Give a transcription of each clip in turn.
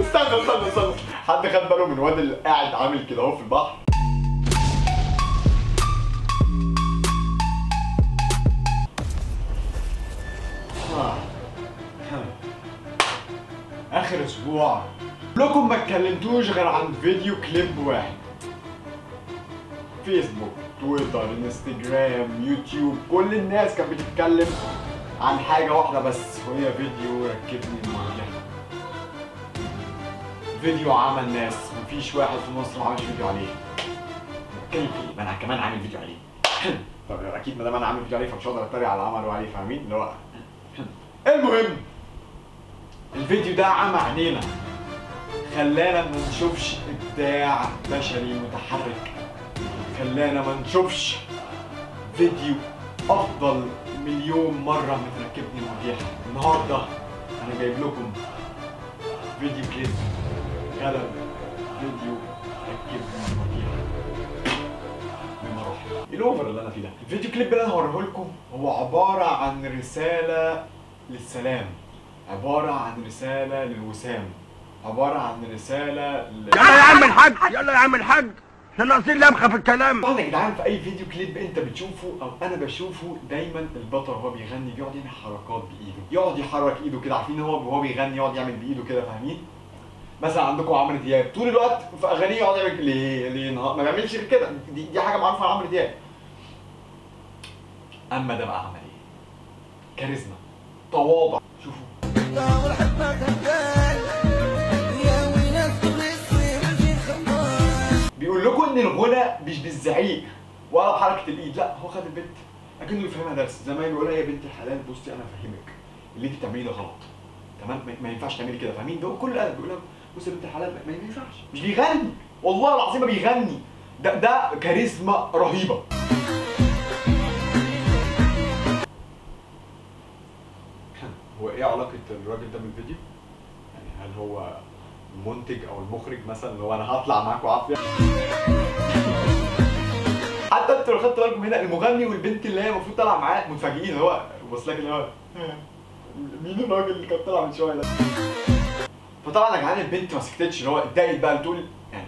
استنى حد خد باله من الواد اللي قاعد عامل كده اهو في البحر؟ اخر اسبوع لكم ما اتكلمتوش غير عن فيديو كليب واحد. فيسبوك، تويتر، انستجرام، يوتيوب، كل الناس كانت بتتكلم عن حاجة واحدة بس، وهي فيديو ركبني المرجح. فيديو عمل ناس، مفيش واحد في مصر ما عملش فيديو عليه. بتكلم في ايه؟ ما انا كمان عامل فيديو عليه. طب اكيد ما دام انا عامل فيديو عليه فمش هقدر اتريق على اللي عملوا عليه، فاهمين؟ اللي هو المهم الفيديو ده عمى عينينا، خلانا ما نشوفش ابداع بشري متحرك، خلانا ما نشوفش فيديو افضل مليون مره من ركبني المرجحه. النهارده انا جايب لكم فيديو كليب غلب فيديو ركبني المرجحه بمراحل. الاوفر اللي انا فيه ده، الفيديو كليب اللي انا هوريه لكم هو عباره عن رساله للسلام، عباره عن رساله للوسام، عباره عن رساله يلا يا عم الحاج، يلا يا عم الحاج، احنا ناقصين لمخه في الكلام. طبعا يا جدعان في اي فيديو كليب انت بتشوفه او انا بشوفه، دايما البطل وهو بيغني بيقعد يعمل حركات بايده، يقعد يحرك ايده كده، عارفين هو بيغني يقعد يعمل بايده كده، فاهمين؟ مثلا عندكم عمرو دياب طول الوقت في اغانيه يقعد يعمل ليه نهار ما بيعملش غير كده، دي حاجه معروفه عن عمرو دياب. اما ده بقى عمل ايه؟ كاريزما، تواضع. شوفوا بيقول لكم ان الغنى مش بالزعيق ولا بحركه الايد، لا هو خد البنت اكنه يفهمها درس، زي ما بيقول لها يا بنت الحلال بصي انا افهمك اللي انت بتعمليه ده غلط، تمام؟ ما ينفعش تعملي كده، فاهمين؟ ده هو كل قلب بيقول لها بصي يا بنت الحلال، ما ينفعش، مش بيغني والله العظيم ما بيغني، ده كاريزما رهيبه. هو ايه علاقه الراجل ده بالفيديو؟ يعني هل هو المنتج او المخرج مثلا اللي هو انا هطلع معاكم عافيه؟ حتى انتوا لو خدتوا بالكم هنا المغني والبنت اللي هي المفروض طالعه معاه متفاجئين، اللي هو بص لك اللي هو مين الراجل اللي كان طالع من شويه ده؟ فطبعا يا جدعان البنت ما سكتتش، اللي هو اتضايقت بقى بتقول يعني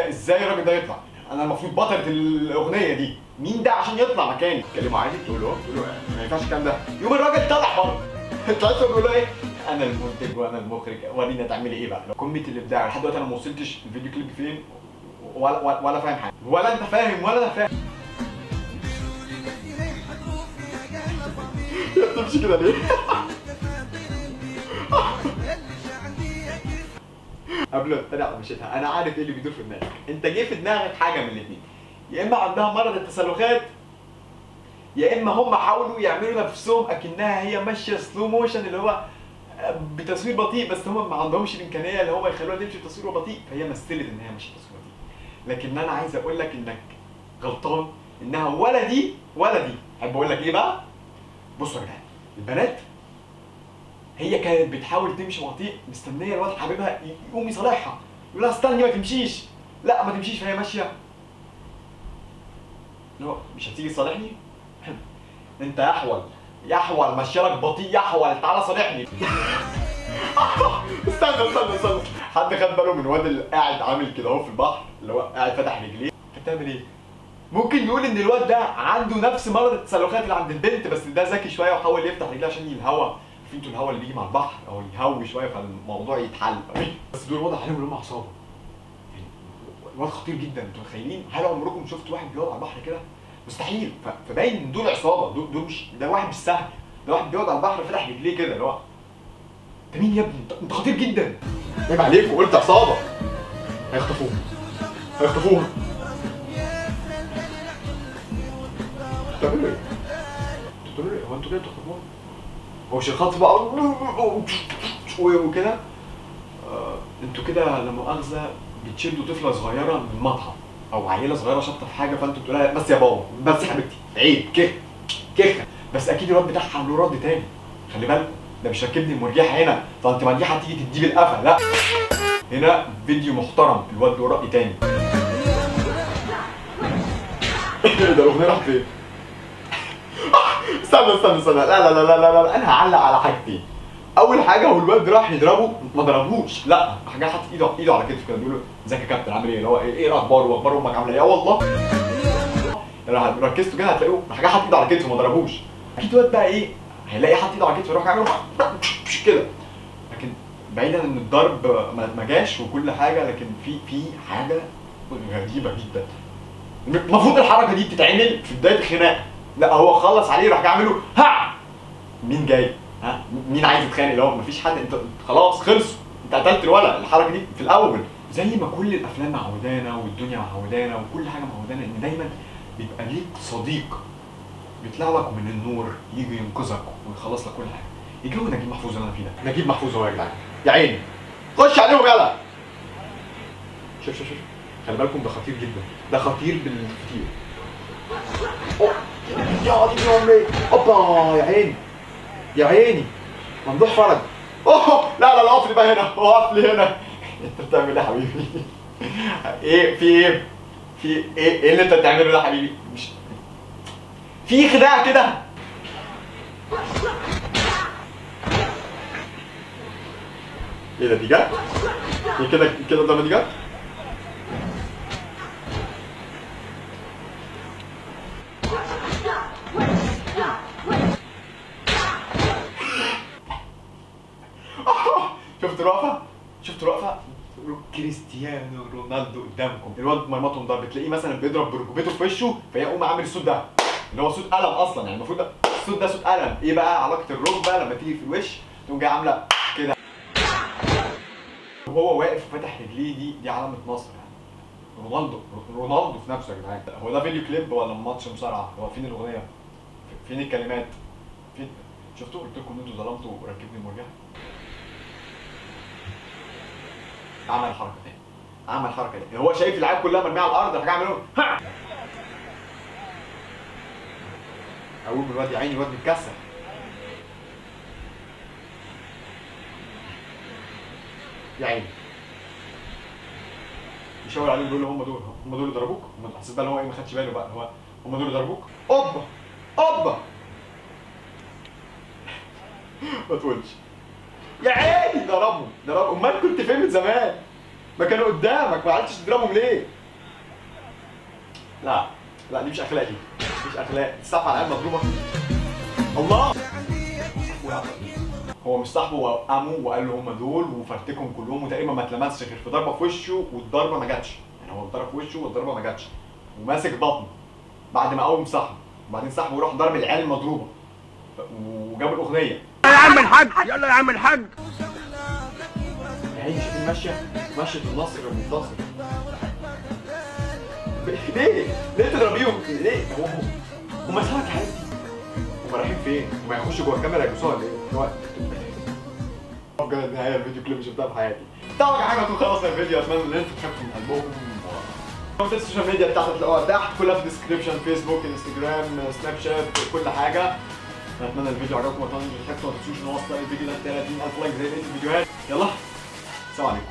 ازاي الراجل ده يطلع؟ انا المفروض بطلة الاغنيه دي، مين ده عشان يطلع مكاني؟ تكلموا عادي تقول له ما ينفعش الكلام ده، يوم الراجل طلع بره تلاقيهم بيقولوا ايه؟ انا المنتج وانا المخرج، ورينا تعملي ايه بقى؟ قمه الابداع. لحد دلوقتي انا ما وصلتش الفيديو كليب فين ولا فاهم حاجه، ولا انت فاهم ولا انا فاهم. يا بتمشي كده ليه؟ قبل ما اتريق على مشيتها، انا عارف ايه اللي بيدور في دماغك، انت جه في دماغك حاجه من الاثنين، يا اما عندها مرض التسلخات، يا اما هم حاولوا يعملوا نفسهم اكنها هي ماشيه سلو موشن اللي هو بتصوير بطيء، بس هم ما عندهمش الامكانيه اللي هم يخلوها تمشي بتصوير بطيء، فهي مثلت ان هي ماشيه بتصوير بطيء. لكن انا عايز اقول لك انك غلطان، انها ولا دي ولا دي. احب اقول لك ايه بقى؟ بصوا يا جدعان، البنات هي كانت بتحاول تمشي بطيء مستنيه الواد حبيبها يقوم يصالحها، يقول لها استني ما تمشيش، لا ما تمشيش، فهي ماشيه اللي هو مش هتيجي تصالحني؟ انت يحول مشيلك بطيء، يحول تعالى صالحني. استنى حد خد باله من الواد اللي قاعد عامل كده اهو في البحر، اللي هو قاعد فاتح رجليه؟ انت بتعمل ايه؟ ممكن يقول ان الواد ده عنده نفس مرض التسلخات اللي عند البنت، بس ده ذكي شويه وحاول يفتح رجليه عشان الهوا، في انتوا الهوا اللي بيجي مع البحر او يهوي شويه فالموضوع يتحل، بس دول واضح عليهم ان هم عصابه. يعني الواد خطير جدا، انتوا متخيلين؟ هل عمركم شفتوا واحد بيقعد على البحر كده؟ مستحيل. فباين ان دول عصابه، دول مش، ده واحد مش سهل، ده واحد بيقعد على البحر فاتح رجليه كده، اللي هو انت مين يا ابني؟ انت خطير جدا. عيب عليك، وقلت عصابه. هيخطفوها. بتعملوا ايه؟ بتقولوا ايه؟ هو انتوا كده بتخطفوها؟ هو مش الخطف بقى وكده؟ انتوا كده لا مؤاخذه بتشدوا طفله صغيره من مطعم او عيله صغيره شاطه في حاجه، فانتوا بتقولوا لها بس يا بابا، بس يا حبيبتي، عيب كيكه. بس اكيد الرد بتاعها له رد تاني، خلي بالك ده مش ركبني المرجحه هنا فانت مرجحه تيجي تديه بالقفا، لا، هنا فيديو محترم الواد له راي تاني. ايه ده؟ الاغنيه راحت فين؟ استنى لا انا هعلق على حاجتين. اول حاجه هو الواد راح يضربه، ما ضربهوش، لا راح جاي حاطط ايده على كتفه كده، بيقول له ازيك يا كابتن عامل ايه؟ اللي هو ايه الاخبار واخبار امك عامله ايه؟ والله لو ركزتوا كده هتلاقوه راح جاي حاطط ايده على كتفه ما ضربوش. اكيد الواد بقى ايه هيلاقي حاطط ايده على كتفه يروح يعمل كده. لكن بعيدا ان الضرب ما جاش وكل حاجه، لكن في حاجه غريبه جدا. المفروض الحركه دي بتتعمل في بدايه الخناقه، لا هو خلص عليه راح يعمله ها. مين جاي؟ ها مين عايز يتخانق؟ اللي هو مفيش حد، انت خلاص خلصوا، انت قتلت الولد. الحركه دي في الاول زي ما كل الافلام معودانا والدنيا معودانا وكل حاجه معودانا ان دايما بيبقى ليك صديق بيطلع لك من النور يجي ينقذك ويخلص لك كل حاجه. يجوا نجيب محفوظ اللي انا فيه ده، نجيب محفوظ هو يا جدعان يا عيني، خش عليهم يلا. شوف خلي بالكم ده خطير جدا، ده خطير بالكتير. يا دي امي، اوبا يا عيني يا عيني، ممدوح فرج. اوه لا اقف لي بقى هنا، اقف لي هنا. انت بتعمل ايه يا حبيبي؟ ايه في ايه؟ في ايه اللي انت بتعمله ده يا حبيبي؟ مش في خداع كده؟ ايه ده دي جت؟ ايه كده ده دي جت؟ شفت الوقفه؟ كريستيانو رونالدو قدامكم، الواد مرمطهم ضرب، بتلاقيه مثلا بيضرب بركبته في وشه فيقوم عامل الصوت ده اللي هو صوت قلم اصلا، يعني المفروض الصوت ده صوت قلم. ايه بقى علاقه الركبه لما تيجي في الوش تقوم جايه عامله كده وهو واقف وفتح رجليه؟ دي علامه نصر يعني. رونالدو في نفسه يا جدعان. هو ده فيديو كليب ولا ماتش مصارعه؟ هو فين الاغنيه؟ فين الكلمات؟ فين؟ شفتوا قلت لكم ان انتوا ظلمتوا وركبني المرجع. عمل حركه تاني، هو شايف العيال كلها مرميه على الارض راح جاي عامل ها. اقول الواد يا عيني الواد متكسر. يا عيني يشاور عليه ويقول له هم دول اللي ضربوك؟ هم حسيت بقى اللي هو ايه ما خدش باله بقى، هو هم دول اللي ضربوك؟ اوبا ما تقولش يا عيني ضربهم. امال كنت فين من زمان؟ ما كانوا قدامك، ما عرفتش تضربهم ليه؟ لا دي مش اخلاق، مش اخلاق. تستعفى على العيال مضروبه؟ الله. هو مش صاحبه وقامه وقال له هم دول وفرتكهم كلهم، وتقريبا ما اتلمسش غير في ضربه في وشه والضربه ما جاتش، يعني هو اتضرب في وشه والضربه ما جاتش وماسك بطنه بعد ما قوم صاحبه، وبعدين صاحبه وراح ضرب العيال المضروبه وجاب الاغنيه. يا عم الحاج يلا يا عم الحاج. يا عيني شايفين ماشيه النصر المنتصر. ليه تضربيهم؟ ليه؟ هم سمك يا حبيبي، هم رايحين فين؟ هم هيخشوا جوه الكاميرا يبصوها ولا ايه؟ بجد نهايه الفيديو كليب شفتها في حياتي. طبعا حاجه تكون خلصنا الفيديو، اتمنى ان انتوا تخافوا من قلبكم. قناه السوشيال ميديا بتاعتي تلاقوها تحت كلها في الديسكربشن، فيسبوك انستجرام سناب شات كل حاجه. اتمنى الفيديو عجبكم، واتمنى ان انتوا تنسوش ان هو وصل الفيديو ده 30,000 لايك زي بقيه الفيديوهات. يلا سلام عليكم.